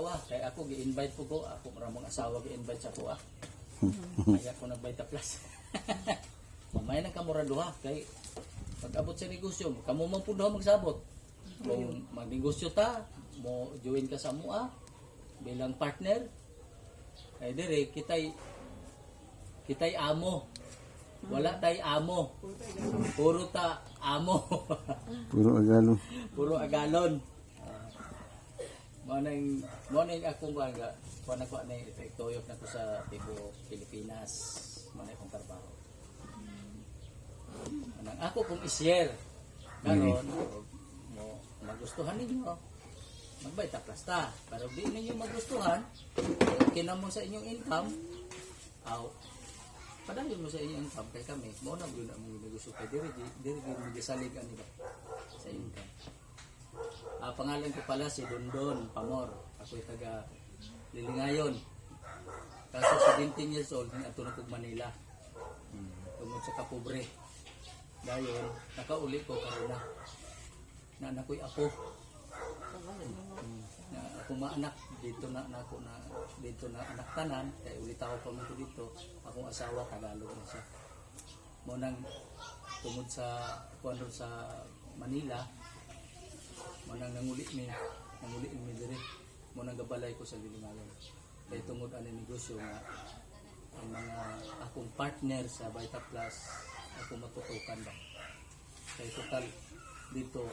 asawa. Kaya ako gi-invite ko ako maramong asawa gi-invite sa ko Kaya ko nag-Vita Plus. Mamaya na kamura duha kay pag-abot sa negosyo, kamo man pud duha magsabot. Kung magnegosyo ta, mo join ka sa mua bilang partner. Kay dire kitay amo. Wala tay amo. Puro ta amo. Puro agalon. Puro agalon. Mo nang akong bangga. Kuan ako na itoyok na ko sa Tibo, Pilipinas. Mo na akong trabaho. Anang ako kung i-share karon mo magustuhan ninyo. Mag-Vita Plus ta. Pero di ninyo magustuhan, okay na mo sa inyong income. Padayon mo sa inyong income kay kami. Mo na gyud ang negosyo kay diri gisalig ani ba sa income. Pangalan ko pala si Dondon Pamor. Ako'y taga Lilingayon. Kaso 17 years old ni ato na kog Manila. Tungod sa kapobre. Dayon nakauli ko karon na ako'y apo. Na ako maanak dito na ako na dito na anak tanan kay ulitaw pa mo dito. Akong asawa Tagalog na siya. Mo nang tungod sa kuno sa Manila. Mo nang nanguli mi diri. Mo nang gabalay ko sa Lilingayon. Kay tungod ani negosyo nga ang mga akong partner sa Vita Plus ako matutukan ba. Kay total dito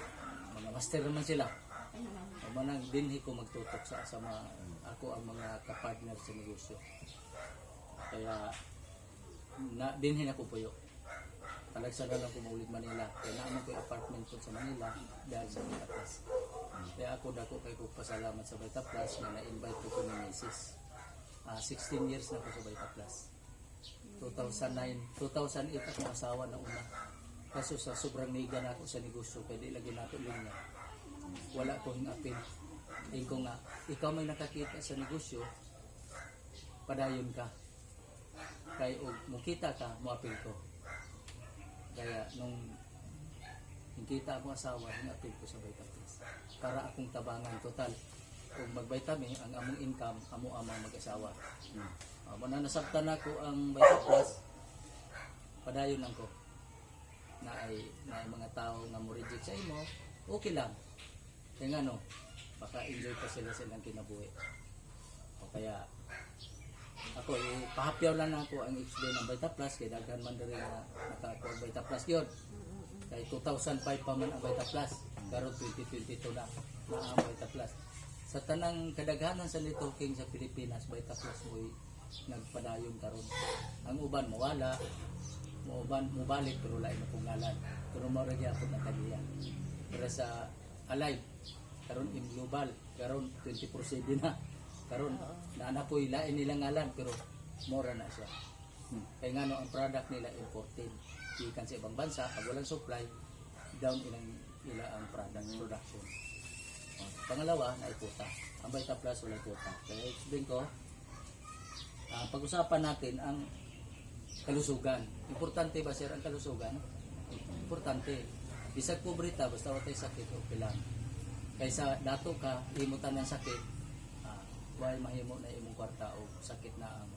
mga master naman sila. Manang dinhi ko magtutok sa mga ako ang mga kapartner sa negosyo. Kaya dinhi na ko puyo. Talagsa na lang ko maulit Manila. Kaya naman ko apartment ko sa Manila dahil sa Vita Plus. Kaya ako dako kay ko pasalamat sa Vita Plus na na-invite ko ni Mrs. 16 years na ko sa Vita Plus. 2008 akong asawa na una. Kaso sa sobrang niga na ako sa negosyo, pwede lagi nato linya. Wala ko apil. Ko nga, ikaw may nakakita sa negosyo, padayon ka. Kaya mukita ka, muapil ko. Kaya nung nakita akong asawa, apil ko sa Vita Plus. Para akong tabangan total. Kung mag-vitamin, ang among income, amo amang mag-asawa. Muna nasabtan ako ang Vita Plus, padayon lang ko. Na ay mga tao nga mo reject sa imo, okay lang. Kaya nga no, baka enjoy pa sila silang kinabuhi. O kaya, ako pahapyaw lang ako ang explain ng Vita Plus, kaya daghan man rin na nakakuha ang Vita Plus yun. Kaya 2005 pa man ang Vita Plus, karon 2022 na ang Vita Plus. Sa tanang kadaghanan sa Little King sa Pilipinas, Vita Plus mo'y nagpadayon karon. Ang uban mawala, mubalik pero lain na pungalan. Pero maragya ako na kaniya. Pero sa Alive, karon in global, karon 24/7 na. Karon na po ilain nilang ngalan pero mura na siya. Kaya nga no, ang product nila imported. Ikan sa ibang bansa, pag walang supply, down ila ang production. Pangalawa, naikuta. Ang Vita Plus wala kuta. Kaya explain ko, pag-usapan natin ang kalusugan. Importante ba sir ang kalusugan? Importante. Bisag pobreta, basta wala tayo sakit, okay lang. Kaysa dato ka, himutan ng sakit, why mahimo na imong kwarta o sakit na ang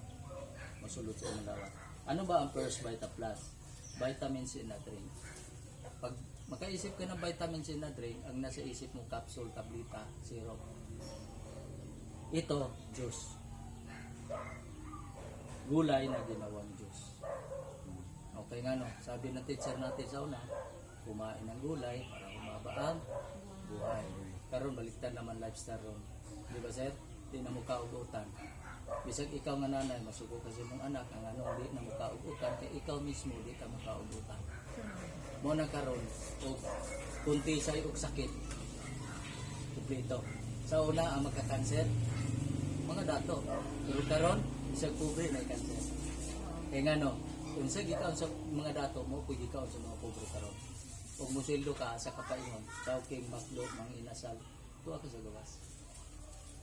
masulod sa imong dawat. Ano ba ang first Vita Plus? Vitamin C na drink. Pag makaisip ka ng vitamin C na drink, ang nasa isip mo capsule, tableta, syrup. Ito, juice. Gulay na ginawang juice. Okay nga no, sabi ng teacher natin sa una, kumain ng gulay para humaba ang buhay. Karon baliktad naman lifestyle ron. Di ba sir? Di na mo kaugutan. Bisag ikaw nga nanay, masuko kasi mong anak, ang ano, di na mo kaugutan, kaya ikaw mismo di ka mo kaugutan. Mo na karon o kunti sa og sakit. Kumpleto. Sa una ang magka-cancer, mga dato. Pero karon bisag pobre na cancer. Kaya nga no, kung sa gikaw sa mga dato mo, pwede ikaw sa mga pobre karon. Kung musildo ka sa kapaingon, chowking, makdo, mga inasal, tuwa ka sa gawas.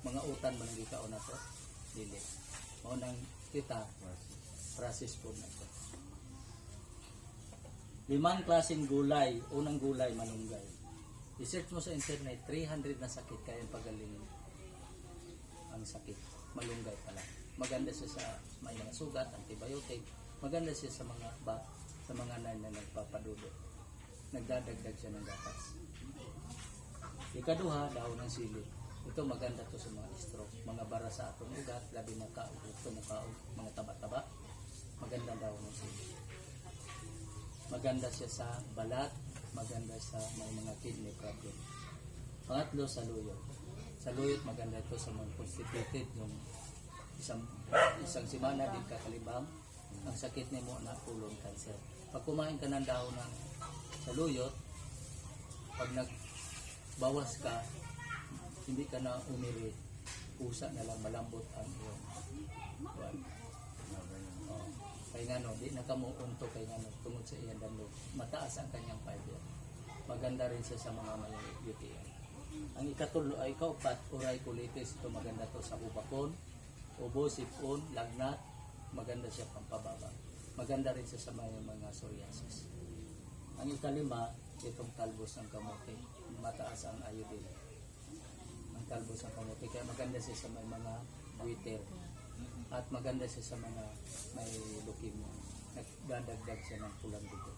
Mga utan man ang gikaw na to, dili. O nang kita, process po na ito. 5 klaseng gulay, unang gulay, malunggay. I-search mo sa internet, 300 na sakit kayang pagalingin. sakit. Malunggay pala. Maganda siya sa may mga sugat, antibiotic. Maganda siya sa mga nanay na nagpapadudot. Nagdadagdag siya ng gatas. Ikaduha, dahon ng sili. Ito maganda to sa mga stroke, mga bara sa atong ugat, labi na kaog, tumukaog, mga taba-taba. Maganda dahon ng sili. Maganda siya sa balat, maganda sa may mga kidney problem. Pangatlo, saluyot. Saluyot maganda ito sa mga constipated, yung isang simana din kakalibang, ang sakit ni mo na pulong cancer. Pag kumain ka ng dahon ng saluyot, pag nagbawas ka, hindi ka na umiri, pusa na lang, malambot ang iyong buwan. Kaya nga no, di na ka mo unto kaya nga no, tungod sa iyang dandog, mataas ang kanyang fiber. Maganda rin siya sa mga may UTI. Ang ikatulo ay kaupat, uriculitis. Ito maganda to sa ubakon, ubo, sipon, lagnat. Maganda siya pampababa. Maganda rin siya sa mga psoriasis. Ang ikalima, itong talbos ng kamote. Mataas ang iodine. Ang talbos ng kamote. Kaya maganda siya sa mga goiter. At maganda siya sa mga may leukemia. Nagdadagdag siya ng pulang dugo.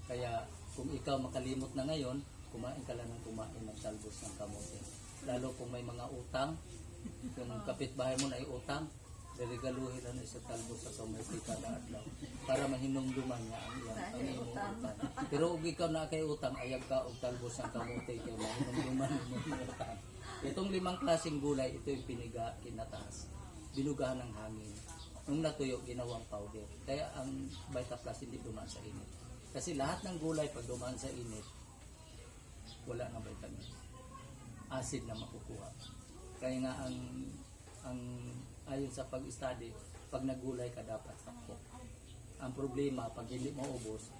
Kaya kung ikaw makalimot na ngayon, kumain ka lang ng kumain ng talbos ng kamote. Lalo kung may mga utang, yung kapitbahay mo na ay utang, regaluhin na sa talbos sa kamote kada adlaw para mahinumduman niya ang iyong utang. Pero kung ikaw na kay utang, ayag ka og talbos ng kamote kay mahinumduman mo ang utang. Itong 5 klaseng gulay, ito yung piniga, kinataas, binugahan ng hangin. Nung natuyo, ginawang powder. Kaya ang Vita Plus hindi dumaan sa init. Kasi lahat ng gulay pag dumaan sa init, wala na vitamin. Acid na makukuha. Kaya nga ang ayon sa pag-study, pag nagulay ka dapat sakto. Ang problema, pag hindi mo ubos,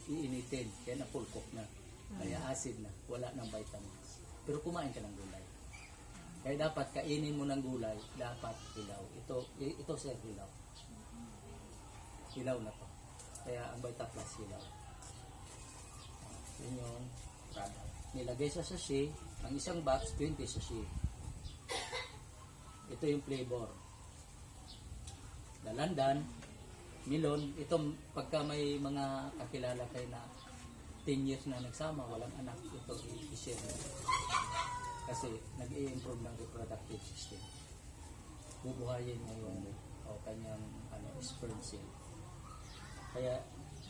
iinitin. Kaya na full cook na. Kaya acid na. Wala ng vitamins. Pero kumain ka ng gulay. Kaya dapat kainin mo ng gulay, dapat hilaw. Ito sir, hilaw. Hilaw na to. Kaya ang Vita Plus hilaw. Yun yung product. Nilagay sa sachet, ang isang box, 20 sachet. Ito yung flavor. Dalandan, melon, itong pagka may mga kakilala kayo na 10 years na nagsama, walang anak, ito i-share na. Kasi nag-i-improve ng reproductive system. Bubuhayin niya yung kanyang sperm cell. Kaya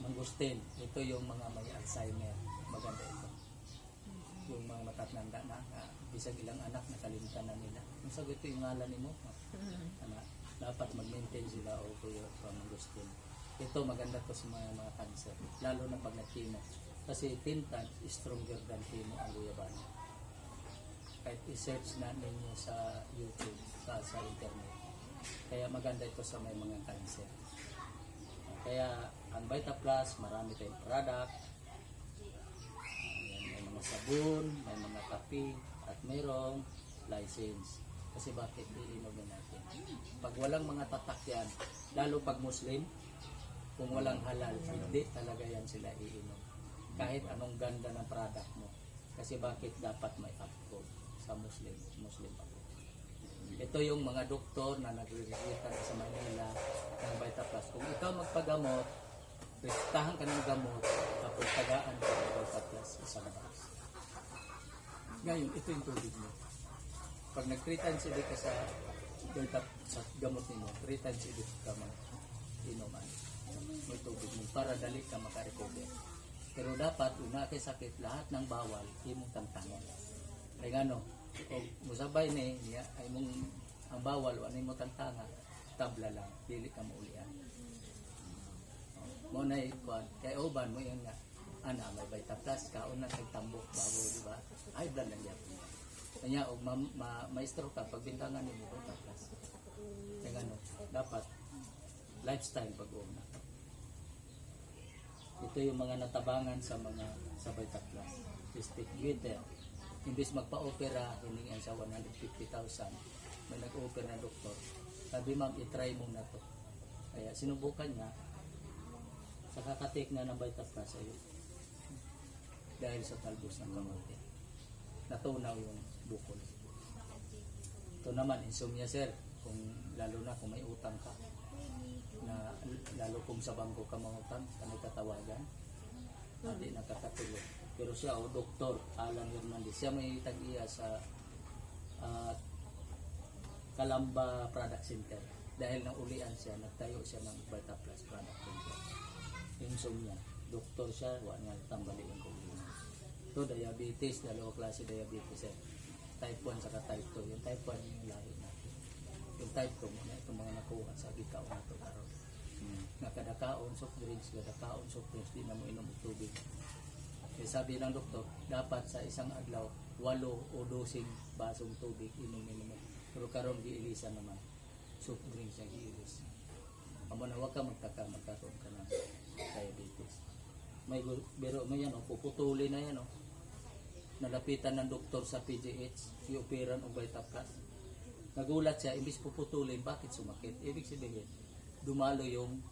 mangustin, ito yung mga may Alzheimer, maganda ito. Yung mga matatanda na bisag ilang anak nakalimutan na nila. Kung sagot ito yung ngalan ni mo, dapat mag-maintain sila o kuya mangustin. Ito maganda to sa mga cancer, lalo na pag nag-chemo. Kasi 10 times stronger than chemo ang guyabano. Kahit i-search na ninyo sa YouTube, sa internet. Kaya maganda ito sa may mga cancer. Kaya ang Vita Plus, marami tayong product. May mga sabon, may mga kape, at mayroong license. Kasi bakit iinom natin? Pag walang mga tatak yan, lalo pag Muslim, kung walang halal, hindi talaga yan sila iinom. Kahit anong ganda ng product mo. Kasi bakit dapat may upcode sa Muslim ako. Ito yung mga doktor na nagre-reseta sa Manila ng Vita Plus. Kung ikaw magpagamot, resetahan ka ng gamot, tapos tagaan ka ng Vita Plus isang box. Ngayon, ito yung tubig mo. Pag nag-3 times a day ka sa gamot nimo, 3 times a day ka inuman. May tubig mo para dali ka makarecover. Pero dapat, una kay sakit, lahat ng bawal, imong tantangan. Kaya nga no, kung musabay ni, ay mong ang bawal, ano mo tantangan, tabla lang, dili ka maulian. Mo na ikuan, kaya uban mo yun nga, may Vita Plus, kaon na nagtambok bago, di ba? Ay, blood lang yan. Kanya, maestro ka, pagbintangan mo, Vita Plus. Kaya nga no, dapat, lifestyle pag-uuna. Ito yung mga natabangan sa Vita Plus. Cystic goiter. Imbis magpa-opera, hiningan sa 150,000. May nag-opera na doktor. Sabi ma'am, itry mo na to. Kaya sinubukan niya. Sa kakatik na ng Vita Plus ay dahil sa talbos ng kamote. Natunaw yung bukol. Ito naman, insomnia sir, kung lalo na kung may utang ka, na lalo kung sa bangko ka mangutang, kanay katawagan, hindi nakakatulog. Pero siya, Dr. Alan Hernandez, siya may tag-iya sa Calamba Product Center. Dahil naulian siya, nagtayo siya ng Vita Plus Product Center. Insomnia, doktor siya, wala nga tambali yung kulit. Ito, diabetes, dalawa klase diabetes eh. Type 1 saka type 2. Yung type 1 yung lahi natin. Yung type 2 muna itong mga nakuha sa gikaw na ito karon. Nga kada kaon soft drinks, kada kaon soft drinks, di na mo inom og tubig. Kaya sabi ng doktor, dapat sa isang adlaw 8 o 12 basong tubig inumin mo. Pero karon giilisan naman. Soft drinks ang giilis. Amo na wag ka magtaka magkaroon ka ng diabetes. May biro mo yan, puputulin na yan. Nalapitan ng doktor sa PGH, i-operan o Vita Plus. Nagulat siya, imbis puputulin, bakit sumakit? Ibig sabihin, dumalo yung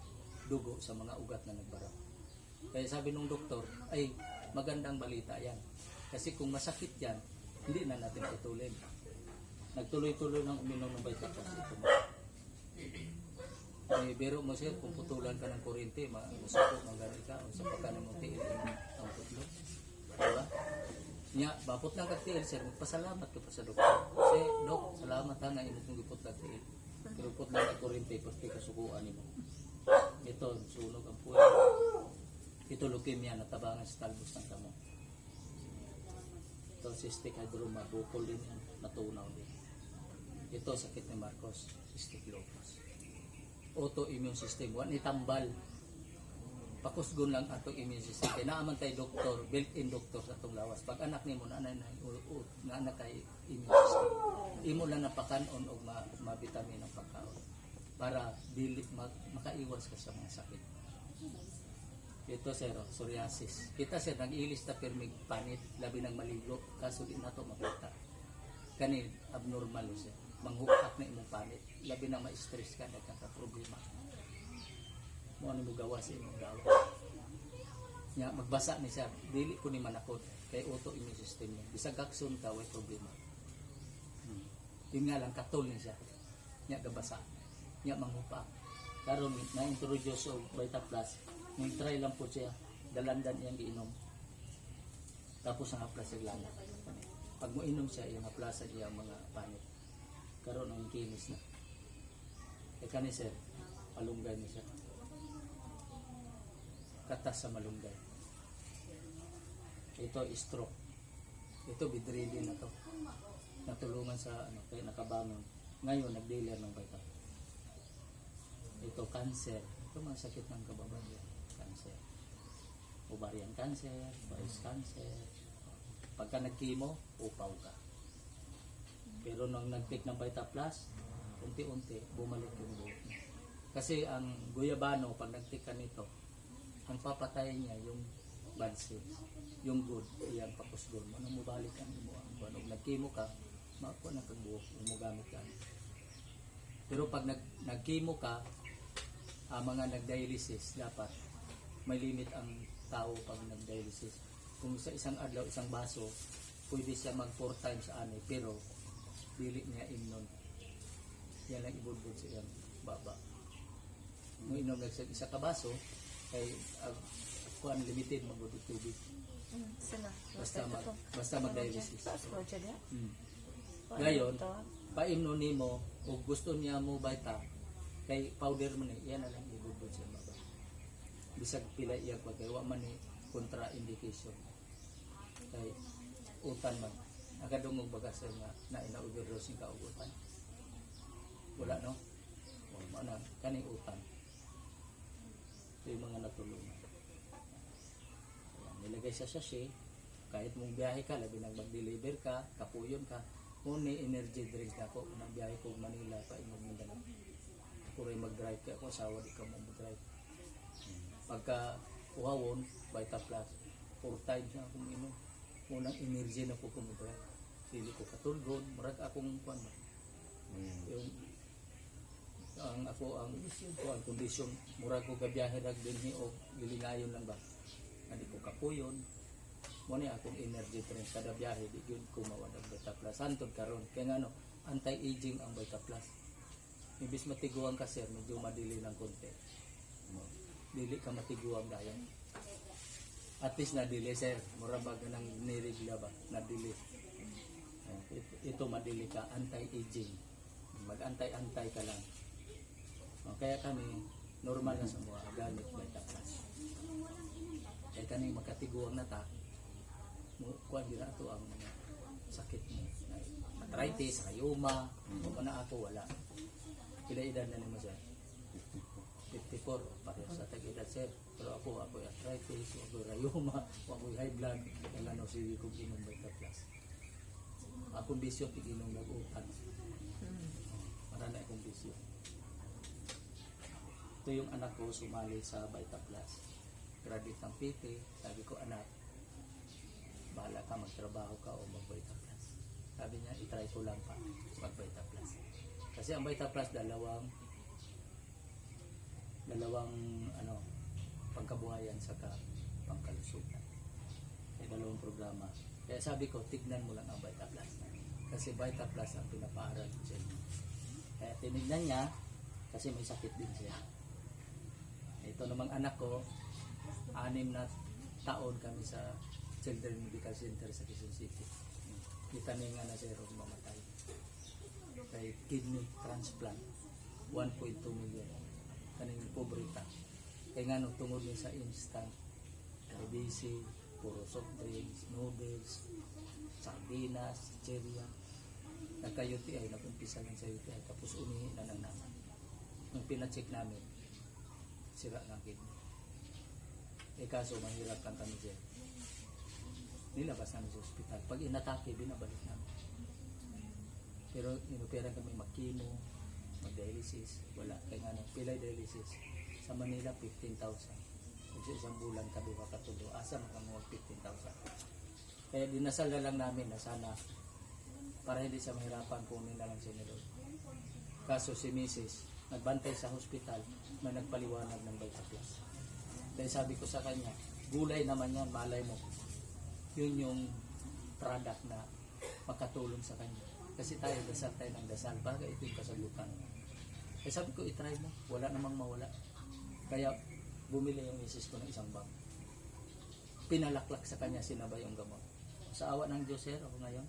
dugo sa mga ugat na nagbara. Kaya sabi ng doktor, ay magandang balita yan. Kasi kung masakit yan, hindi na natin putulin. Nagtuloy-tuloy ng uminom ng Vita Plus. Ito mo. Ay, biro mo siya, kung putulan ka ng kuryente, masakot, magari ka, o sa pagkanan mo tiil ang putlo. Diba? Nya, bapot lang kagtiil, sir, magpasalamat ka pa sa doktor. Kasi, dok, salamat ha, nga imot mong ipot kagtiil. Pero put lang ang kuryente, pati kasukuan mo. Ito, sunog ang puwet. Ito, leukemia, natabangan sa talbos ng kamo. Ito, cystic hydroma, bukol din yan, natunaw din. Ito, sakit ni Marcos, cystic lupus. Autoimmune system, wala itambal. Pakusgon lang atong immune system. Kaya naaman kay doktor, built-in doktor sa itong lawas. Pag anak ni mo, na anak kay immune system. Imo lang napakanon o mabitamin ang pagkaon. Para makaiwas ka sa mga sakit. Ito sir, psoriasis. Kita sir, nag-ilis ta permig panit, labi ng maligo, kaso di na ito makita. Kani, abnormal sir. Manghukak na imong panit, labi na ma-stress ka, nagkakaproblema. Mo ano mo gawa sa imong gawa. Nya magbasa ni siya, dili ko ni manakot kay autoimmune system niya. Bisag kakson ka way problema. Yun nga lang katol ni siya. Nya gabasa. Nya manghupa. Karon na introduce og Vita Plus. Ning try lang po siya, dalandan iyang giinom. Tapos ang haplas lang. Pag mo inom siya, yung haplasan iyang mga panit. Karon ang kinis na. E kani sir, malunggay ni siya. Katas sa malunggay. Ito stroke. Ito bedridden na to. Natulungan sa kaya nakabangon. Ngayon nag-dealer ng Vita. Ito cancer. Ito mga sakit ng kababayan. Cancer. Ovarian cancer, breast cancer. Pagka nag-chemo, upaw ka. Pero nung nag-take ng Vita Plus, unti-unti bumalik yung buhok niya. Kasi ang guyabano, pag nag-take ka nito, ang papatay niya yung bad cells, yung good, iyang pakusgon mo. Nung mubalik ang imo, kung nag-chemo ka, makuha na kang buhok, umugamit ka. Pero pag nag-chemo ka, mga nag-dialysis, dapat may limit ang tao pag nag-dialysis. Kung sa isang adlaw, isang baso, pwede siya mag 4 times ani, pero dili niya imnon. Yan lang ibudbud sa iyang baba. Nung inom lang sa isa ka baso, kay kuan limited magudod tubig. Basta mag-dialysis. Ngayon, paimno nimo ug gusto niya mo Vita, kay powder mo ni, yan na lang ibudbud sa baba. Bisag pila iya pa kay wa man ni contraindication. Kay utan man. Akadungog bagas nga na ina-overdose ka og utan. Wala no? O ana kani utan. Yung mga natulungan. Nilagay sa sachet, kahit mong biyahe ka, labi nang mag-deliver ka, kapuyon ka, kung ni energy drink ako, nang biyahe ko Manila pa imong Mindanao. Ako rin mag-drive ka, ako asawa di ka mo mag-drive. Pagka uhawon, Vita Plus, 4 times na akong inom. Unang energy na po ko mag-drive. Hindi ko katulgon, marag akong kuwan ba. Yung ang kondisyon murag ko gabiyahe rag dinhi o gilingayon lang ba hindi ko kapuyon mo ni akong energy drink kada biyahe di gyud ko mawadag Vita Plus antod karon kay ngano anti-aging ang Vita Plus. Ibis matiguan ka sir, medyo madili ng konti. Dili ka matiguan dahil. At least nadili sir, mura ba nang nirigla ba? Nadili. Ito madili ka, anti-aging. Mag-antay-antay ka lang. Kaya kami, normal na sa mga gamit Vita Plus. Kaya kami makatiguan na ta, kuha nila ito ang mga sakit mo. Arthritis, rayuma, o na ako wala. Pila edad na nimo sir? 54, pareho sa tag-edad sir. Pero ako arthritis, ako rayuma, ako high blood, ang ano sige kong inom Vita Plus. Akong bisyo, piginom nag-utan. Para na akong bisyo. Ito yung anak ko sumali sa Vita Plus. Graduate ng PT, sabi ko anak, bahala ka, magtrabaho ka o mag-Vita Plus. Sabi niya, itry ko lang pa mag-Vita Plus. Kasi ang Vita Plus, dalawang pangkabuhayan saka pangkalusugan. May dalawang programa. Kaya sabi ko, tignan mo lang ang Vita Plus. Kasi Vita Plus ang pinapaaral ko sa inyo. Kaya tinignan niya, kasi may sakit din siya. Ito namang anak ko, 6 na taon kami sa Children Medical Center sa Quezon City. Kita niya nga na siya rin mamatay. Kay kidney transplant, 1.2 million. Kaning pobrita. Kaya nga nung tungod din sa instant, IBC, puro soft drinks, noodles, sardinas, chicheria. Nagka-UTI, nag-umpisa lang sa UTI, tapos umihi na lang naman. Nung pina-check namin, sira ng kidney. Kaso mahirap lang kami dyan. Nilabas namin sa ospital. Pag inatake, binabalik namin. Pero inupiran kami mag-chemo, mag-dialysis. Wala. Kaya nga pilay dialysis. Sa Manila, 15,000. Kung sa isang bulan, kaduha katulo. Asa makamuha 15,000. Kaya dinasal na lang namin na sana para hindi sa mahirapan, kunin na lang siya nila. Kaso si Mrs. nagbantay sa hospital, may nagpaliwanag ng Vita Plus. Kaya sabi ko sa kanya, gulay naman yan, malay mo. Yun yung product na makatulong sa kanya. Kasi tayo, dasal tayo ng dasal, baga ito yung kasagutan. Kaya sabi ko, itry mo, wala namang mawala. Kaya bumili yung misis ko ng isang bag. Pinalaklak sa kanya, sinabay yung gamot. Sa awa ng Diyos, sir, ako ngayon,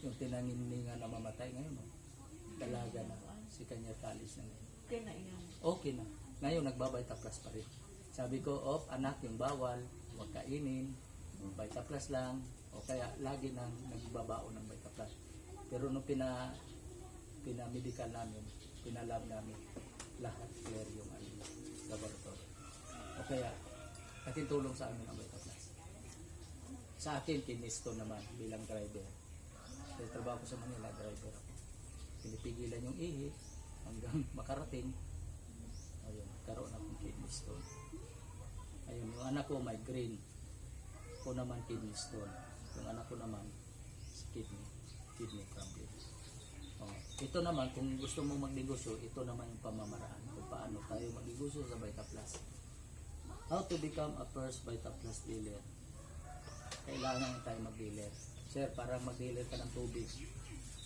yung tinaninningan na mamatay ngayon, dalaga na, si kanya talis na ngayon. Okay na yan. Okay na. Ngayon, nagba-Vita Plus pa rin. Sabi ko, anak, yung bawal, huwag kainin, Vita Plus lang, o kaya lagi nang nagbabao ng Vita Plus. Pero nung pinamedical namin, pinalab namin, lahat clear yung laboratory. O kaya, aking tulong sa amin ang Vita Plus. Sa akin, kinisto naman bilang driver. Kasi trabaho ko sa Manila, driver ako. Pinipigilan yung ihi hanggang makarating. Ayun, karoon akong kidney stone. Ayun, yung anak ko migraine. Ko naman kidney stone. Yung anak ko naman kidney problem. Ito naman, kung gusto mong magnegosyo, ito naman yung pamamaraan kung paano tayo magnegosyo sa Vita Plus. How to become a first Vita Plus dealer. Kailangan tayo mag-dealer. Sir, parang mag-dealer ka ng tubig.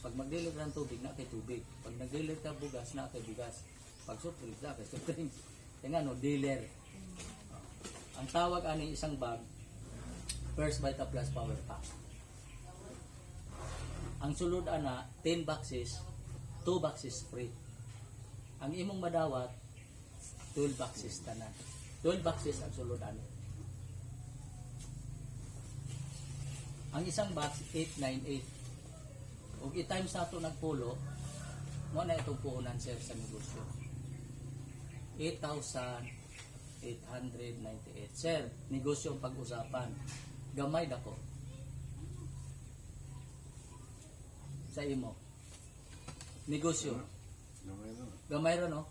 Pag mag-dealer ka ng tubig, na kay tubig. Pag nag-dealer ka bugas, na kay bigas. Pag soft drinks, na kay soft drinks. Kaya nga, dealer. Ang tawag ani isang bag, First Vita Plus Power Pack. Ang sulod ana, 10 boxes, 2 boxes free. Ang imong madawat, 12 boxes tanan. 12 boxes ang sulod ana. Ang isang box, 898. Ug i-times nato nagpulo, mo na itong puhunan sir sa negosyo. 8,898. Sir, negosyo ang pag-usapan. Gamay dako. Sa imo. Negosyo. Gamay ra no?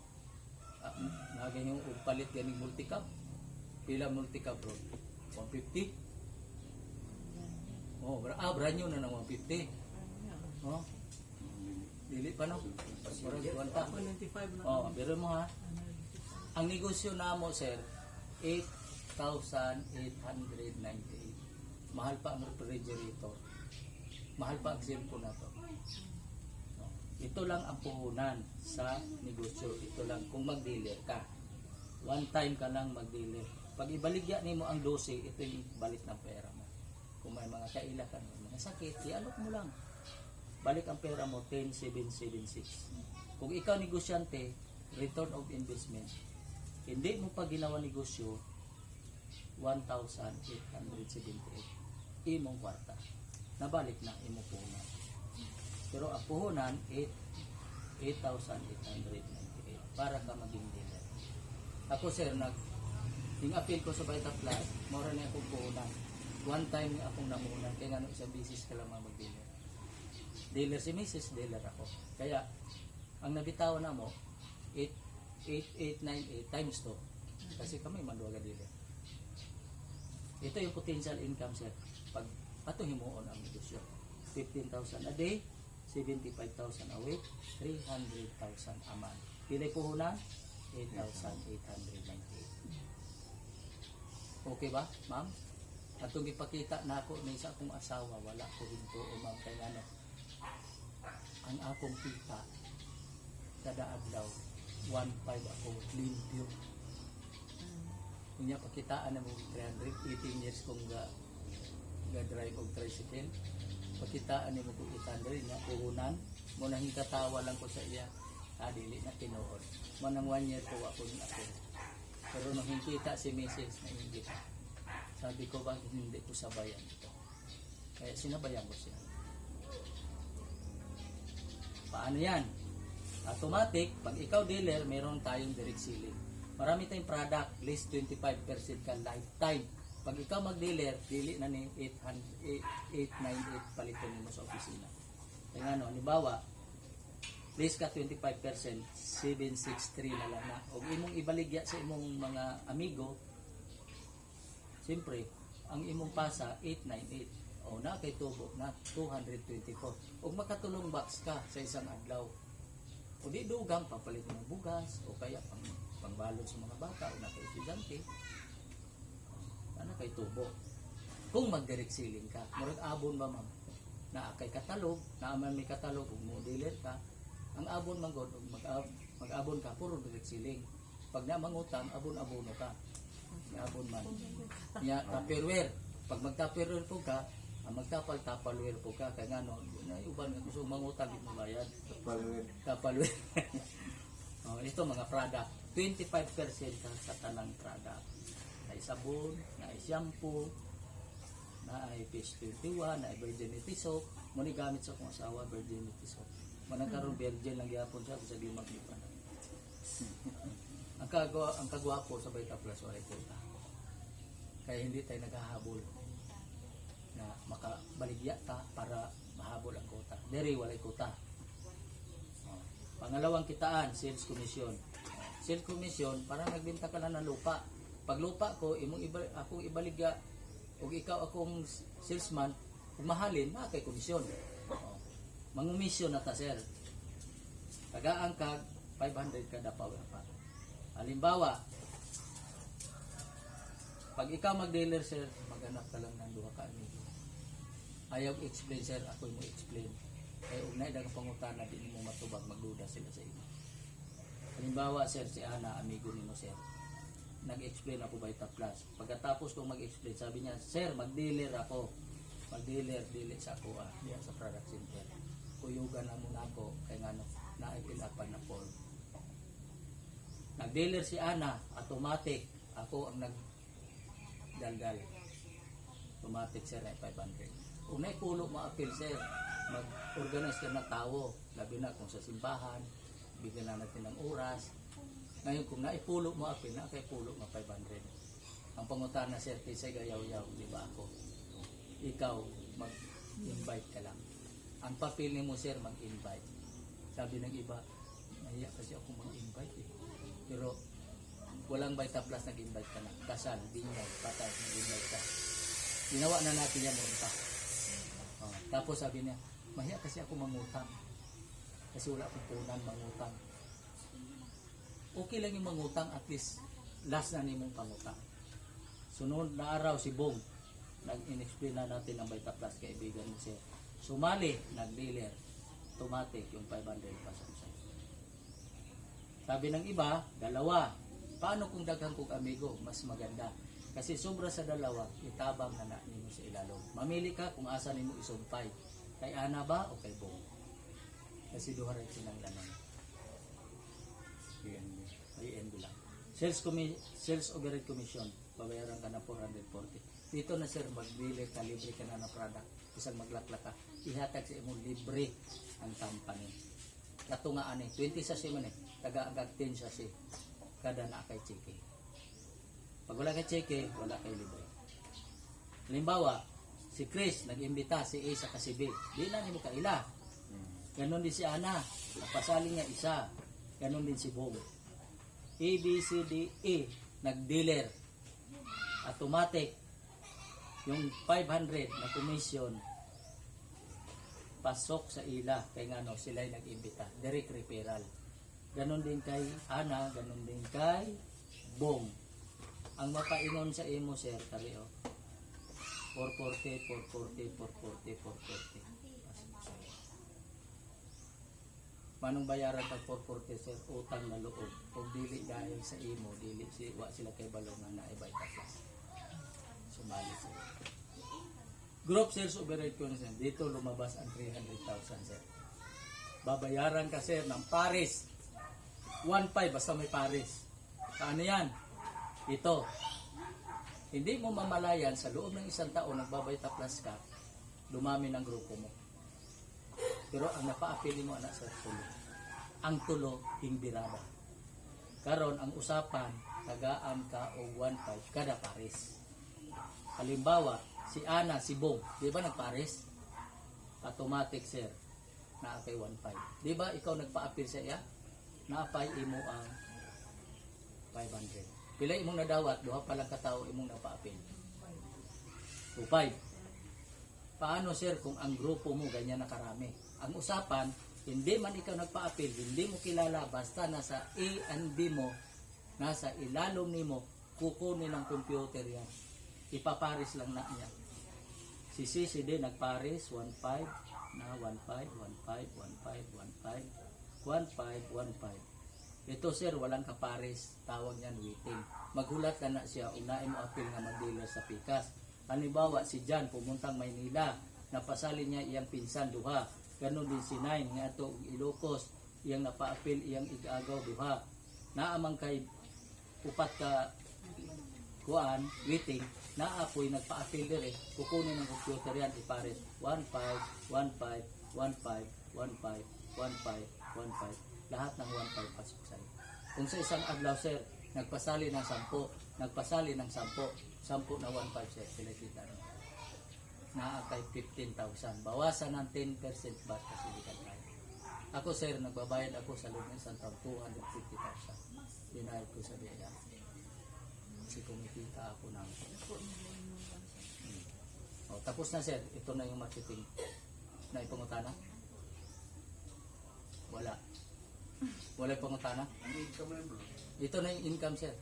Naging yung palit ganing multi-cup. Pila multi-cup bro? 150? Brand new na ng 150. Oh. Dili pa no? Parang 195 na. Pero mo ha. Ang negosyo namo sir, 8,898. Mahal pa ang refrigerator. Mahal pa ang cellphone na to. Ito lang ang puhunan sa negosyo. Ito lang kung mag-dealer ka. One time ka lang mag-dealer. Pag ibaligya nimo ang 12, ito yung balik ng pera mo. Kung may mga kaila ka, may mga sakit, ialok mo lang. Balik ang pera mo, 10,776. Kung ikaw negosyante, return of investment, hindi mo pa ginawa negosyo, 1,878. Imong kwarta. Nabalik na, imong puhunan. Pero ang puhunan, 8,898 para ka maging dealer. Ako sir, appeal ko sa Vita Plus, mura na akong puhunan. One time na akong namunan, kaya nga isang business ka lang mag-dealer. Dealer si Mrs., dealer ako. Kaya, ang nabitawan na mo, 8,898 times 2. Kasi kami manduwaga dealer. Ito yung potential income sir. Pag patuhimuon ang negosyo. 15,000 a day, 75,000 a week, 300,000 a month. Pilay puhunan, 8,898. Okay ba, ma'am? At kung ipakita na ako na isa akong asawa, wala ko hinto o ma'am, kaya ano, ang akong kita, kada adlaw, 1.5 ako, limpyo. Kung niya pakitaan na mo 318 years kung ga-drive og tricycle, pakitaan ni mo kung 800 niya, puhunan, mo nang katawa lang ko sa iya, dili na tinuod. Manang 1 year po ako din ako. Pero nung hinkita si Mrs. na hindi, sabi ko ba hindi ko sabayan ito. Kaya sinabayan ko siya. Paano yan? Automatic, pag ikaw dealer, meron tayong direct selling. Marami tayong product, least 25% ka lifetime. Pag ikaw mag-dealer, dili na ni 898 paliton mo sa opisina. Kaya nga no, halimbawa, least ka 25%, 763 na lang na. O imong ibaligya sa imong mga amigo, siyempre, ang imong pasa, 898. O na kay tubo na 224. O makatulong box ka sa isang adlaw. O di dugang, papalit mo ng bugas, o kaya pangbalot sa mga bata, o na kay estudyante. Ano kay tubo. Kung mag-direct selling ka, murag abon ba ma'am? Na kay katalog, na may katalog, kung mo dealer ka, ang abon man god, mag-abon ka, puro direct selling. Pag na mangutang, abon-abono ka. Abon man. Ya, tupperware. Pag mag-tupperware po ka, magtapal-tapalware po ka, kaya nga no, na uban nga gusto mangutang, di mo bayad. Tapalware. Ito mga product, 25% ka sa tanang product. Na sabon, na shampoo, na fish 21, na virginity soap, muna gamit sa kong asawa, virginity soap. Manang karon virgin lang yapon siya, sa di maglipan. ang kagwapo sa Vita Plus, wala ito. Kaya hindi tayo naghahabol na makabaligya ta para mahabol ang kota. Dere walay kota. Pangalawang kitaan, sales commission. Sales commission para nagbenta ka na ng lupa. Pag lupa ko, akong ibaligya, ug ikaw akong salesman, kung mahalin, na kay komisyon. Mangumisyon na ta, sir. Tagaan kag 500 kada pa. Halimbawa, pag ikaw mag-dealer, sir, maghanap ka lang ng duha ka amigo. Ayaw explain, sir, ako mo explain. Kaya ugnay dagang pangutana, di mo matubag, magduda sila sa inyo. Halimbawa, sir, si Ana, amigo nimo, sir. Nag-explain ako Vita Plus. Pagkatapos kong mag-explain, sabi niya, sir, mag-dealer ako. Mag-dealer, sa ako, diyan sa product center. Kuyugan na muna ako, kaya nga, na-ipilapan na form. Nag-dealer si Ana, automatic, ako ang nag-dalgal. Automatic, sir, ay 500. Kung naipulo mo appeal, sir, mag-organize ka ng tao, labi na kung sa simbahan, bigyan na natin ng oras. Ngayon, kung naipulo mo appeal, na kay pulo mo 500. Ang pangutan na, sir, kisay gayaw-yaw, di ba ako? Ikaw, mag-invite ka lang. Ang papel ni mo, sir, mag-invite. Sabi ng iba, nahiya kasi ako mag-invite eh. Pero, walang Vita Plus nag-invite ka na. Kasal, binyag, patay, nag-invite ka. Ginawa na natin yan noon pa. Tapos sabi niya, mahiya kasi ako mangutang. Kasi wala akong punan mangutang. Okay lang yung mangutang, at least last na nimong pangutang. Sunod na araw si Bong, nag-in-explain na natin ang Vita Plus, kaibigan mo siya. Sumali, nag-dealer. automatic yung 500 pasok sa'yo. Sabi ng iba, dalawa. Paano kung daghan kong amigo? Mas maganda. Kasi sobra sa dalawa, itabang na nimo sa ilalom. Mamili ka kung asa nimo isumpay. Kay Ana ba o kay Bong? Kasi duha rin silang laman. INB lang. Sales overhead commission, babayaran ka na 440. Dito na sir, magbili ka, libre ka na ng product. Isang maglaklak ka, ihatag sa imo libre ang company. Katungaan 20 sachet man taga-agad 10 sachet. Kada na kay cheque. Pag wala kay cheque, wala kay libre. Halimbawa, si Chris nag-imbita si A sa kasi B. Di na nimo kaila. Ganon din si Ana, napasali niya isa. Ganon din si Bob. A, B, C, D, E, nag-dealer. Automatic, yung 500 na commission, pasok sa ila. Kaya nga no, sila ay nag-imbita. Direct referral. Ganon din kay Ana, ganon din kay Bong. Ang mapaingon sa imo, sir, kari o. 440, 440, 440, 440. Manong bayaran pag 440 sir, utang na loob. Kung dili dahil sa imo, dili wa sila kay balongan na ibay tapos. Sumali sila. Group sales overhead commission, dito lumabas ang 300,000 sir. Babayaran ka sir ng pares. 1.5 basta may pares. Ano yan? Ito. Hindi mo mamalayan sa loob ng isang taon nagbabay taplas ka, dumami ng grupo mo. Pero ang napaapili mo anak sa tulo. Ang tulo, himbirada. Karon ang usapan, tagaan ka o 1.5 kada pares. Halimbawa, si Ana, si Bong, di ba nagpares? Automatic sir, naapay 1.5. Di ba ikaw nagpa-appeal sa iya? Naapay imo ang 500. Pila imong nadawat, duha pa lang katao imong napa-appeal. 2.5. Paano sir kung ang grupo mo ganyan nakarami? Ang usapan, hindi man ikaw nagpa-appeal, hindi mo kilala, basta nasa A and B mo, nasa ilalom nimo, kukunin ng computer yan. Ipaparis lang na niya. Si CC din nagparis, 1.5, na 1.5, 1.5, 1.5, 1.5, 1.5, 1.5. Ito sir, walang kaparis, tawag niyan waiting. Maghulat na siya, unahin mo appeal nga mag-dealer sa Pikas. Halimbawa, si Jan pumuntang Maynila, napasali niya iyang pinsan duha. Ganon din si Nine nga ato Ilocos, iyang napa-appeal iyang igagaw duha. Naamang kay upat ka kuan waiting, naapoy nagpa-appeal dire, kukunin ng computer yan ipares 1.5, 1.5, 1.5, 1.5, 1.5, 1.5. Lahat ng 1.5 pasok sa iyo. Kung sa isang adlaw sir, nagpasali ng 10, nagpasali ng 10 na 1.5 sir, sila kita rin. Naakay 15,000. Bawasan ng 10% baht kasi di ka tayo. Ako sir, nagbabayad ako sa loob ng isang taon, 250,000. Binayad ko sa biya. Kasi kumikita ako ng... O, tapos na sir, ito na yung marketing. Na ipangutana? Wala. Wala yung pangutana? Ito na yung income sir.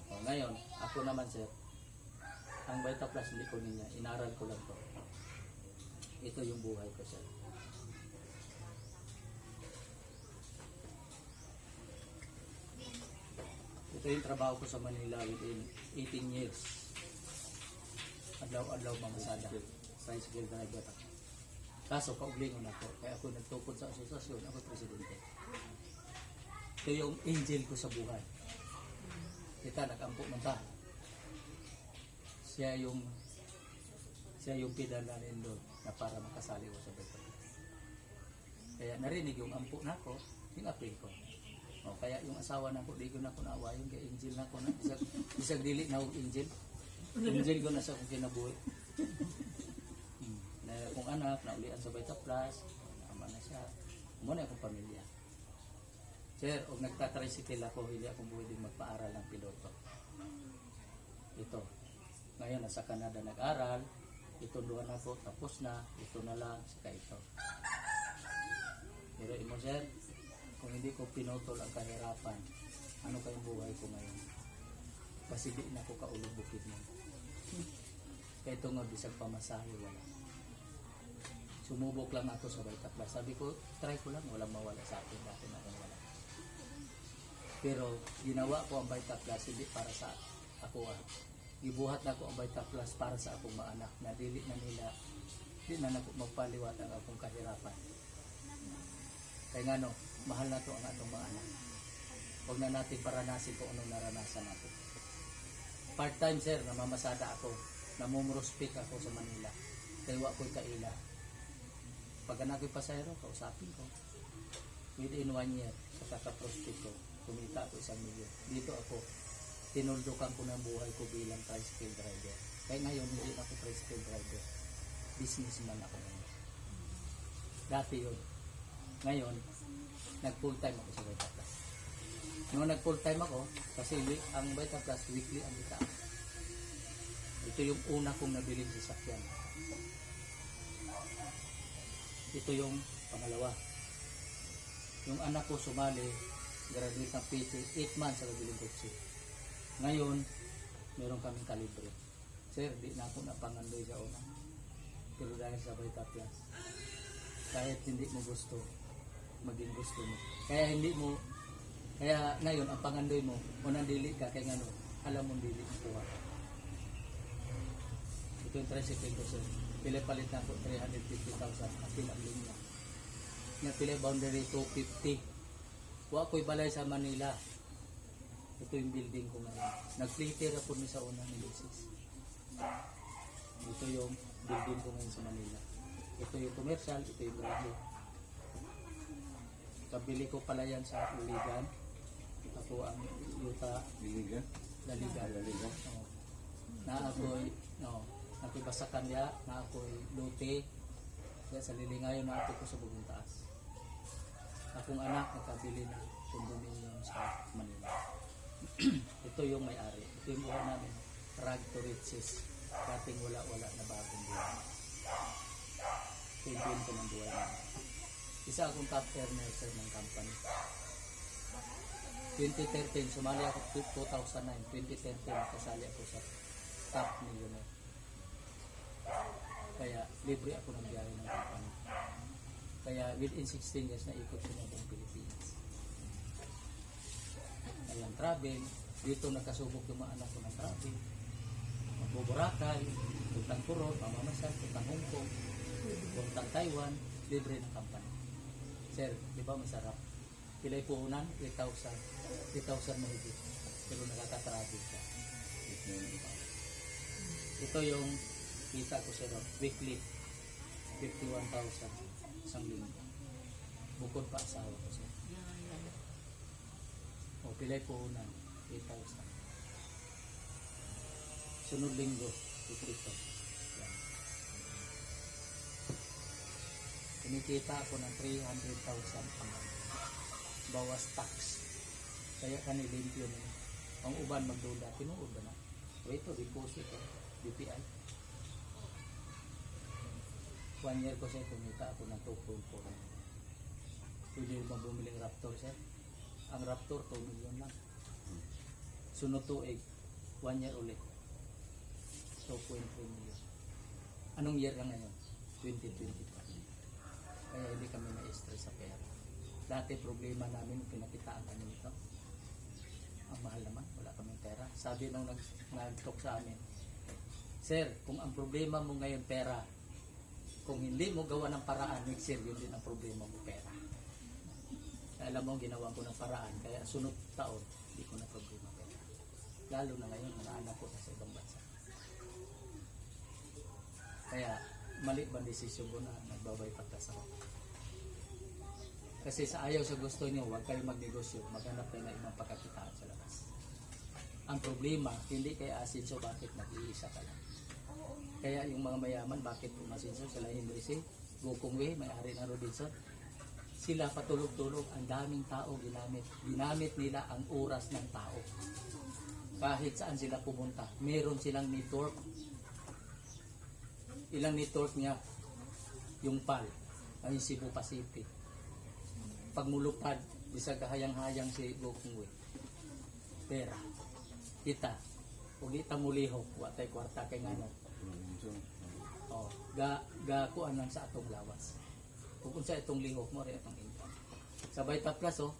O, ngayon, ako naman sir, ang Vita Plus hindi ko niya, inaral ko lang to. Ito yung buhay ko sir. Ito yung trabaho ko sa Manila within 18 years. Adlaw-adlaw mamasada. Tricycle driver ako. Kaso kaublingon ako. Kaya ako nagtukod sa asosasyon. Ako presidente. Ito yung angel ko sa buhay. Kita nag-ampo man ba? Siya yung pinala rin doon na para makasali ko sa Vita Plus. Kaya narinig yung ampo na ko, yung appeal ko. O, kaya yung asawa na ko, di ko na ko naawayon kay angel na ko na. Isang dili na ako angel. Angel ko na sa kong kinabuhi. Na kung anak, naulian sa Vita Plus, naman na siya. Muna akong pamilya. Sir, kung nagtatricycle ako, hindi akong buhay din magpaaral ng piloto. Ito. Ngayon, nasa Canada nag-aral. Itunduan ako, tapos na. Ito na lang, saka ito. Pero imo sir, kung hindi ko pinutol ang kahirapan, ano kayong buhay ko ngayon? Kasi di na ko kaulog bukid mo. Kaya ito nga, bisag pamasahe, wala. Sumubok lang ako sa Vita Plus. Sabi ko, try ko lang, walang mawala sa akin. Dati na wala. Pero ginawa ko ang Vita Plus hindi para sa ako. Ibuhat na ko ang Vita Plus para sa akong mga anak na dili na nila, di na magpaliwat ang akong kahirapan. Kaya nga no, mahal na to ang atong mga anak. Huwag na natin paranasin kung anong naranasan natin. Part-time sir, namamasada ako. Namumrospik ako sa Manila. Kaya wa ko'y kaila. Pag anak ko'y pasayro, kausapin ko. Within 1 year, sa kakaprospik ko, kumita ako 1 milyon. Dito ako, tinuldukan ko ng buhay ko bilang tricycle driver. Kaya ngayon, hindi ako tricycle driver. Businessman ako ngayon. Dati yun. Ngayon, nag-full time ako sa Vita Plus. Nung nag-full time ako, kasi ang Vita Plus, weekly ang kita. Ito yung una kong nabiling sasakyan. Ito yung pangalawa. Yung anak ko sumali, graduate ng PT, 8 months sa nabiling kotse. Ngayon, meron kaming kalibre. Sir, di na ako napangandoy sa una. Pero dahil sa Vita Plus, kahit hindi mo gusto, maging gusto mo. Kaya ngayon, ang pangandoy mo, unang dili ka, kaya nga no, alam mong dili mo kuha. Ito yung tricycle ko sir. Pila palit na po 350,000. Apil ang linya. Nga pila boundary 250. Huwag ko'y balay sa Manila. Ito yung building ko ngayon. Nag-flitter ako ni sa unang nilisis. Ito yung building ko ngayon sa Manila. Ito yung commercial, ito yung garahe. Kabili ko pala yan sa Uligan. Ako ang Yuta Biligan? Laligan. Laligan? Oo. Na ako'y ako'y Basakan ya, na ako'y Lote. Kaya sa Lilingayon na ako ko sa Bugong Taas. Akong anak nagkabili ng condominium sa Manila. Ito yung may-ari. Ito yung buhay namin. Rag to riches. Dating wala-wala na bagong buhay. Ito yung pinto ng buhay namin. Isa akong top earner sir ng company. 2013, sumali ako 2009. 2013, kasali ako sa top millionaire. Kaya libre ako ng biyahe ng company. Kaya within 16 years na ikot ko na buong Pilipinas. Ayan, travel. Dito nakasubok yung mga anak ko ng travel. Magbuburakay, puntang Kurot, pamamasan, puntang Hong Kong, puntang Taiwan, libre ng company. Sir, di ba masarap? Pilay puhunan, 3,000 mahigit. Pero nakaka-travel ka. Ito yung kita ko sir, weekly 51,000 isang linggo. Bukod pa asawa ko sir. O pilay puhunan, 8,000. Sunod linggo, ito. Yan. Kinikita ako ng 300,000 a month. Bawas tax. Kaya kanilimpyo na. Ang uban magduda, tinuod ba na? O ito, deposit ko, BPI. 1 year ko siya, kumita ako ng 2.4. Pwede ba bumiling Raptor sir? Ang Raptor, 2 million lang. Sunod tuig, 1 year ulit. 2.3 million. Anong year ka ngayon? 2025. Kaya hindi kami na-stress sa pera. Dati problema namin, pinakitaan kami nito. Ang mahal naman, wala kaming pera. Sabi nung nag-talk sa amin, sir, kung ang problema mo ngayon pera, kung hindi mo gawa ng paraan, next year yun din ang problema mo pera. Kaya alam mo, ginawa ko ng paraan, kaya sunod taon, hindi ko na problema pera. Lalo na ngayon, mga anak ko sa ibang bansa. Kaya, mali ba desisyon ko na nagbabay pagkas ako? Kasi sa ayaw sa gusto niyo, huwag kayo magnegosyo, maghanap kayo ng ibang pagkakitaan sa labas. Ang problema, hindi kay asinso, bakit nag-iisa ka lang? Kaya yung mga mayaman, bakit umasinso sila Henry C. Gokongwei, may-ari ng Robinson? Sila patulog-tulog, ang daming tao ginamit. Ginamit nila ang oras ng tao. Kahit saan sila pumunta, meron silang network. Ilang network niya? Yung PAL, ang Cebu Pacific. Pag mulupad, isa kahayang-hayang si Gokongwei. Pera. Kita. Huwag kita mulihok, watay kwarta kay ngano. Oh, kuan lang sa atong lawas. Kung unsa itong lihok mo rin itong income. Sa Vita Plus, oh,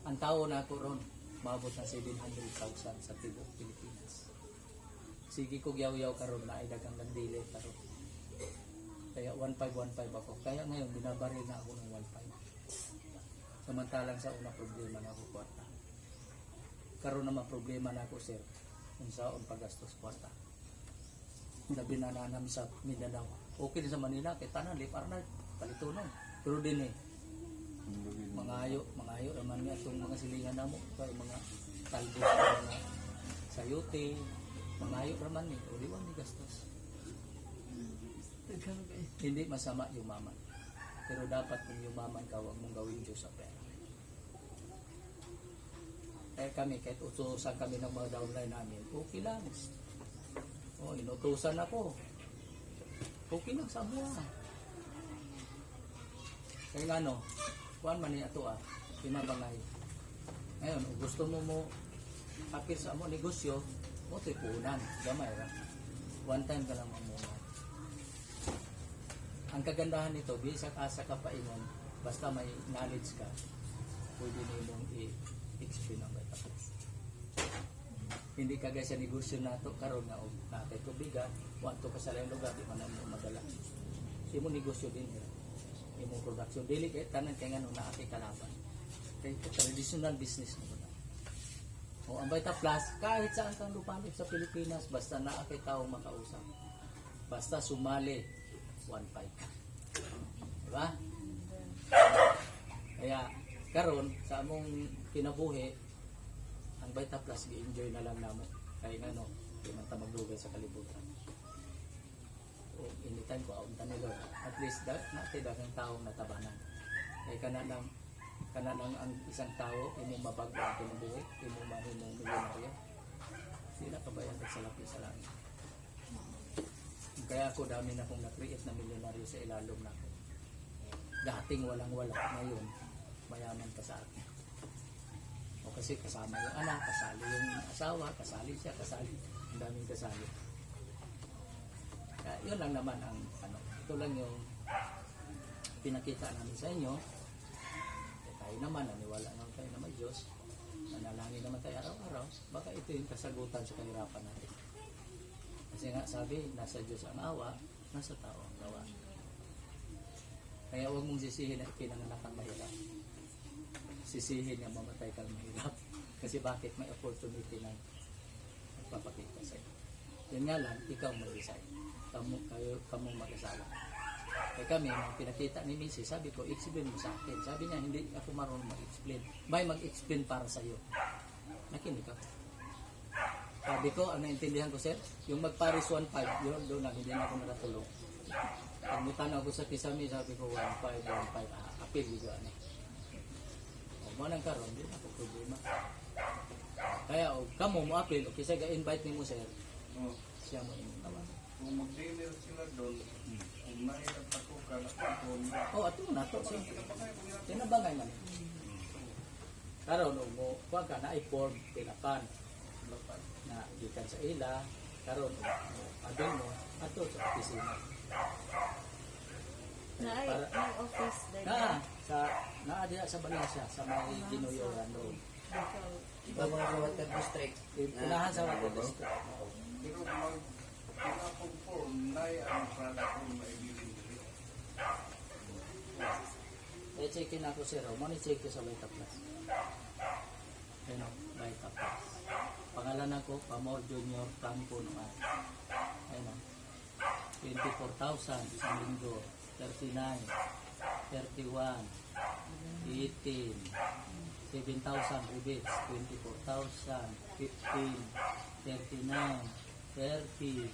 ang tao na ako ron, maabot ng 700,000 sa tibok Pilipinas. Sige ko yaw-yaw karon na ay dagang nagdili karon. Kaya 1,515 ako. Kaya ngayon binabaril na ako ng 1,500. Samantalang sa una problema na ako kwarta. Karon naman problema na ako, sir. Kung saan paggastos kwarta. Labi na nanam sa Mindanao. Okay din sa Manila, kay tanan para na palitunon. Pero din mangayo naman nga itong mga silingan namo, kay mga talbos, mga sayote, mangayo naman ni, uliwan ni gastos. Hindi masama yumaman. Pero dapat kung yumaman ka, huwag mong gawin Diyos sa pera. Kaya kami, kahit utusan kami ng mga downline namin, okay lang. O, inutusan ako. Okay lang sa buwan. Kaya nga no, kuhan man niya ito pinabangay. Ngayon, kung gusto mo kapir sa mo negosyo, mo ito'y puunan. Gamay ra. One time ka lang mamuna. Ang kagandahan nito, bisa asa ka pa ingon, basta may knowledge ka, pwede nyo i-explain ang Vita Plus. Hindi kagaya sa negosyo nato karon nga og natay tubigan, wanto ka sa lain lugar di man mo madala. Imo negosyo din imo production dili kay tanan kay ngano naa kay kalaban. Kay traditional business mo na. O ang Vita Plus kahit saan kang lupalop sa Pilipinas basta naa kay tawo makausap. Basta sumali 1.5. Diba? Kaya karon sa among kinabuhi ang Vita Plus gi-enjoy na lang namo kay ano di man ta magdugay sa kalibutan. O anytime ko aunta ni Lord at least natay daghang taong natabanan kay kana lang ang isang tao imong mabago ang kinabuhi imong mahimong milyonaryo sila kabayan sa lapis sa langit. Kaya ako dami na akong na-create na milyonaryo sa ilalong na ako. Dating walang-wala, ngayon mayaman ka sa akin. O kasi kasama yung anak, kasali yung asawa, kasali siya, kasali. Ang daming kasali. Kaya yun lang naman ang ano. Ito lang yung pinakita namin sa inyo. E tayo naman, naniwala naman tayo na may Diyos. Manalangin naman tayo araw-araw. Baka ito yung kasagutan sa kahirapan natin. Kasi nga sabi, nasa Diyos ang awa, nasa tao ang gawa. Kaya huwag mong sisihin na ipinanganak kang mahirap. Sisihin na mamatay kang mahirap. Kasi bakit may opportunity na magpapakita sa iyo. Yan nga lang, ikaw mag-decide. Kamu mag-asala. Kaya kami, nung pinakita ni Mrs., sabi ko, explain mo sa akin. Sabi niya, hindi ako marunong mag-explain. May mag-explain para sa iyo. Nakinig ako. Sabi ko, ang naintindihan ko, sir, yung mag-Paris 1.5, yun, doon na, hindi na ako nakatulog. Pagmutan ako sa Kisame, sabi ko, 1.5, apil, dito, ano. O, manang karon, hindi na ako problema. Kaya, o, kamo mo apil, o, kasi ga-invite ni mo, sir, siya mo yung naman. Kung mag-dinner sila doon, kung mahirap ako ka, O, ato na to, sir. Tinabangay man. Karon, mo, kuha ka na, i-form, tilapan. Na gikan sa ila karon adon mo ato sa opisina na office din na diya sa Valencia sa may ginuyoran doon Iba mga sa water district. unahan sa water district. pero mag-form na ang product ko na ibibigay. Checkin ako sir mo ni check ko sa Vita Plus Vita Plus pangalan ako Pamor Junior Campo naman. Ayun 24,000 isang linggo, 39, 31, 18, 7,000 ribits, 24,000, 15, 39, 30,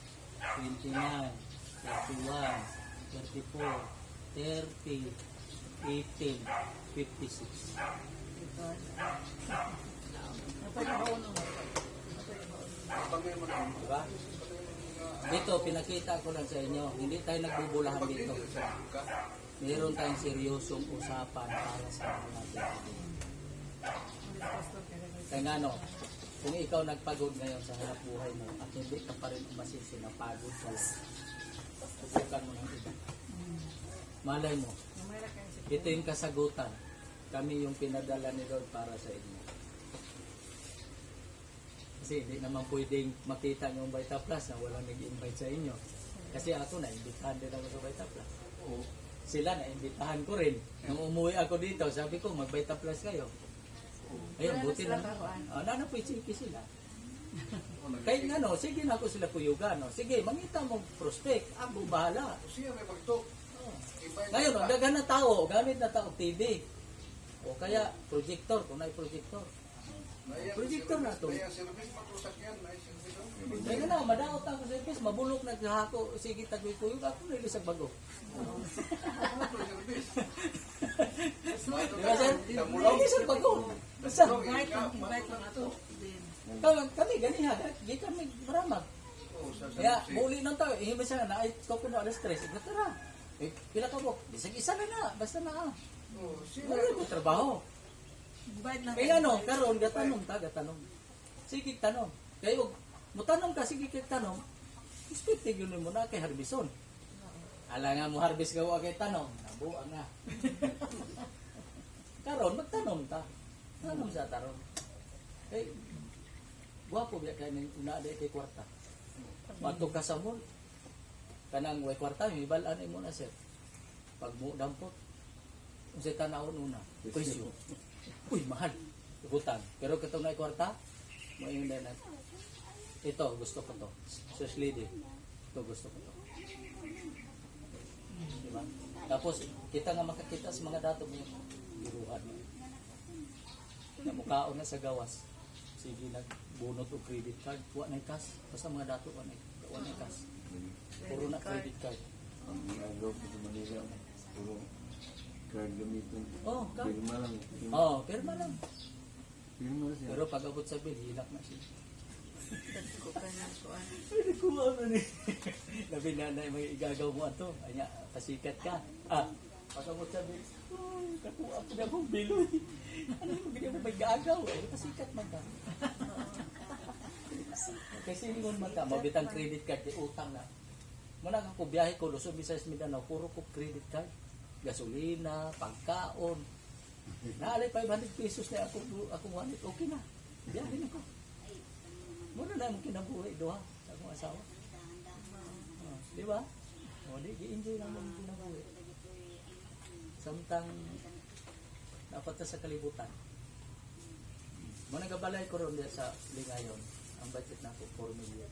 29, 31, 34, 30, 18, 56. Bagay mo na Diba? Dito, pinakita ko lang sa inyo, hindi tayo nagbubulahan dito. Meron tayong seryosong usapan para sa mga natin. Kaya nga no, kung ikaw nagpagod ngayon sa hanap buhay mo at hindi ka pa rin umasin na pagod ka lang, subukan mo ng iba. Malay mo, Namaya kayo si ito yung kasagutan. Kami yung pinadala ni Lord para sa inyo. Kasi hindi naman pwedeng makita yung Vita Plus na walang nag-invite sa inyo. Kasi ako na-imbitahan din ako sa Vita Plus. Sila na-imbitahan ko rin. Nung umuwi ako dito, sabi ko, mag-Vita Plus kayo. Ayun, buti na. Nanapoy-chiki sila. Kahit nga no, sige na ako sila kuyugan. No? Sige, mangita mo prospect. Ako bahala. Siya may pagtok. Ngayon, ang dagan na tao, gamit na tao TV. O kaya projector, kung may projector. Projector na to. Kaya service matusakyan, ay service. Kaya na, madaot ako sa service, mabulok naghahako, sige tagoy kuyug, ako nilisag bago. Diba sir? Nilisag bago. Basta, Invite lang, invite lang ato. Din. kami ganiha, di kami maramag. Kaya, muli nang tayo, ihimba siya na, ay, ko kuno alas 3, tara. Pila ka mo, bisag isa na, basta na. Wala ko trabaho. Invite lang. Kaya ano, karon gatanong. Sige tanong. Kayo mo tanong ka sige kay tanong. Expected yun mo na kay harbison. Ala nga mo harvest ka wa kay tanong, nabuang na. Karon magtanong ta. Tanong sa taron. Kay guwapo biya kay una day kay kwarta. Mato ka sa mall. Kanang way kwarta mi balaan mo na sir. Pag mo dampot. Unsay tanawon una? Presyo. Uy, mahal. Ikutan. Pero katong na kwarta, mo yung na ito, gusto ko to. Sus lady. Ito, gusto ko to. Diba? Tapos, kita nga makakita sa mga dato mo yung biruhan. Namukhaon na sa gawas. Sige, nagbunot o credit card. Huwag na cash. Basta mga dato, huwag na cash. Puro na credit card. Ang agaw ko sa Manila, puro card gamitin. Oh, card. Pirma lang. Oo, pirma lang. Pirma siya. Pero pag abot sa bill, hilak na siya. Ko ka na kuan. Pwede kuha mo ni. Labi na may igagaw mo ato. Anya, pasikat ka. Pag abot sa bill, kakuha ko na akong bill. Ano yung bigyan mo may gagaw? Pasikat man ka. Kasi yun man ka, mabitang credit card, di utang na. Muna ako biyahe ko, Luzon, Visayas, Mindanao, puro ko credit card. Gasolina, pagkaon. Naalay 500 pesos na ako wallet, okay na. Biyahe na ko. Muna na yung kinabuhi, doha, sa akong asawa. Di ba? Di-enjoy lang yung kinabuhi. Samtang dapat sa kalibutan. Muna gabalay ko ron sa Lingayon. Ang budget na ako, 4 million.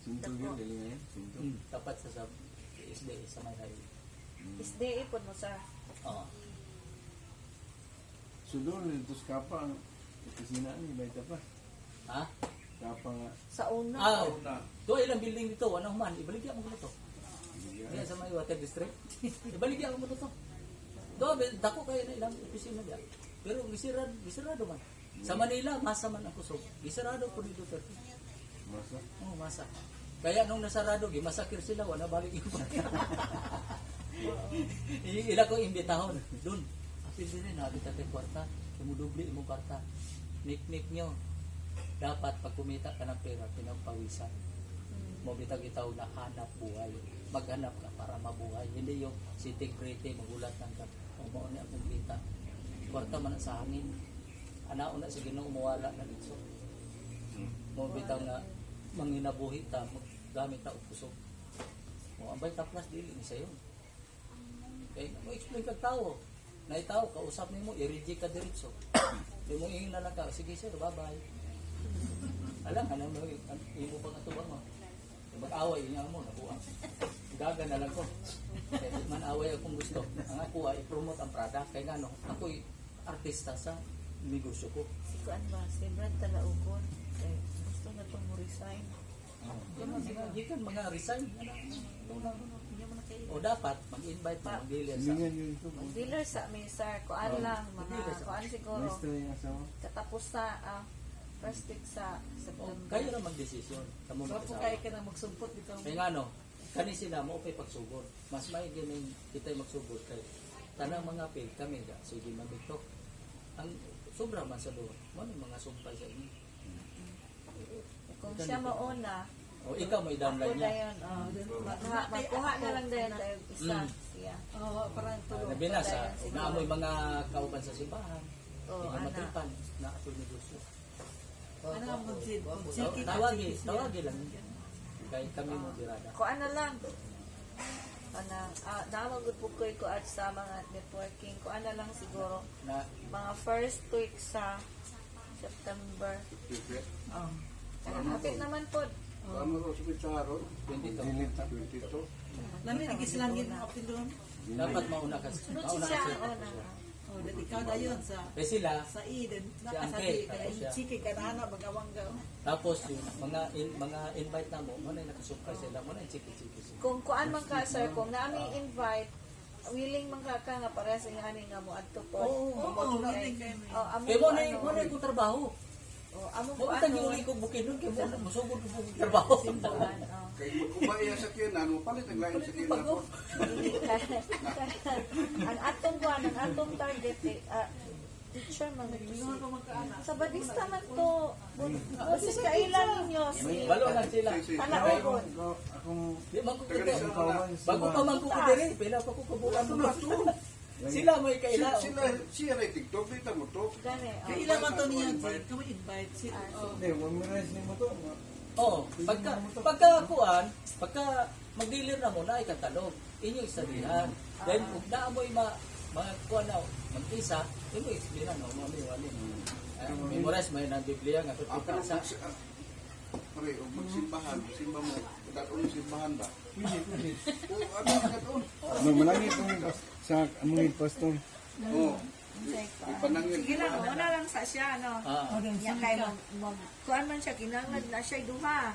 Sinto yun, dali ngayon. Sinto. Tapat sa SDA, sa may highway. Isde ipon mo sa Oo. So doon, ito sa kapa, ang opisina ni Baita pa. Ha? Kapa nga. sa una. Ito ilang building dito, anong man, ibaligyan mo ko ito. Diyan sa may water district. Ibaligyan mo ito. Doon, dako kayo na ilang opisina diyan. Pero gisirado man. Sa Manila, masa man ang kusog. Gisirado po ni Duterte. Masa. Oo, masa. Kaya nung nasarado, gimasakir sila, wala balik yung ila ko imbitahon. Doon, apil din rin, habit natin kwarta. Imudubli, imong kwarta. Nik-nik nyo. Dapat pag kumita ka ng pera, pinagpawisan. Mabitag itaw na hanap buhay. Maghanap ka para mabuhay. Hindi yung sitting pretty, magulat ng ka. Umuo niya akong kita. Kwarta man sa hangin. Anaon na sige nung umuwala na dito. Mabitag na manginabuhi ta, gamit ta upusok. O, ang Baita Plus, dili ni sayo. Kaya mo explain kag tao. Naitaw, kausap nimo, i-reject ka diretso. Di mo ingin na lang ka, sige sir, bye-bye. Alam, ano mo, imo pa nga tubang mo. Mag-away, niya mo, nabuang. Gaga na lang ko. Kaya di man away akong gusto. Ang ako ay promote ang product. Kaya nga, no, ako'y artista sa negosyo ko. Si kuan ba, si Brad Talaugon. Eh, gusto na itong mo resign. Gikan mga resign. Hindi mo na kayo. O dapat, mag-invite mo, mag-dealer sa... Silingan yun ito. Dealer sa Mesa, kuan lang, mga kuan siguro. Maestro yung asawa. Katapos sa first week sa O, September. kayo na mag-desisyon. Kamu So, kung kaya ka na magsumpot dito. kaya nga no, kani sila mo upay pagsugod. Mas may ganing kita'y magsugod kay tanang mga pil kami ga sige mabito. Ang sobra man sa doon. Mo mga sumpay sa inyo. Kung siya mauna, O ikaw may Ako downline na niya. yun. Makuha na lang din tayo isa. Siya. Oo, parang tulog. Labi na sa Downline siguro. naamoy mga kauban sa simbahan. Oo, Hindi ana. matripan na ako negosyo. Ano ang magsid? Tawagi lang. Kahit kami mo tirada. Kuha na lang. Naamagod po ko at sa mga networking. Kuha na lang siguro. Na Mga first week sa September. Secret. Kapit naman po. Ano ro sa Pizarro? 22. 22. Naminig islangin ang kapit doon. Dapat mauna ka. Sunod Mauna siya kasi. ang una. Oh, dali ikaw na yun sa Eh sila, sa Eden. Angke, Nakasabi tapos siya. kaya chiki ka na anak magawangga. tapos yung mga invite na mo na nakasupply sila mo na chiki-chiki. Kung kuan man ka, sir, kung naaming invite, willing man ka nga para sa nga mo adto po. Oo, natin kayo. Oh, amo Kaya ko mo na yung trabaho. Oh, amo Mo ko ta ano. giuli ko bukid nun kay mo musugod ko yung trabaho. Simbahan, oh. Kay magkubay sa kinan mo palit ang lain sa kinan ko. Ang atong kuan, ang atong target teacher man sa badista man to. Busis kailan ninyo si Balo na sila. Talaugon. Akong Di man ko Taga kete. sa kawan Bago pa man ko kete, pila pa ko kabukan mo na to. Sila may kaila. Siya ray TikTok dito mo to. Gani. Kaya ilan man to niya, Jade? Kamo invite. Oh. Hindi, mamirais ni mo to. Oh, pagka kuan, pagka mag-dealer na mo na ikatalog. Inyo isabihan. Then ug naa mo mga kuan na mag-isa, inyo isabihan no, mo wali. Memorize may nang Biblia nga Ako pagka sa pare, og magsimbahan, simba mo. Daton simbahan ba? Oo, ano ka daton? No, malangit kong sa among pastor. Oo. Ipanangin. Sige lang, una lang sa siya, no? ah, Yan kay kuan man siya, kinangad na siya duha.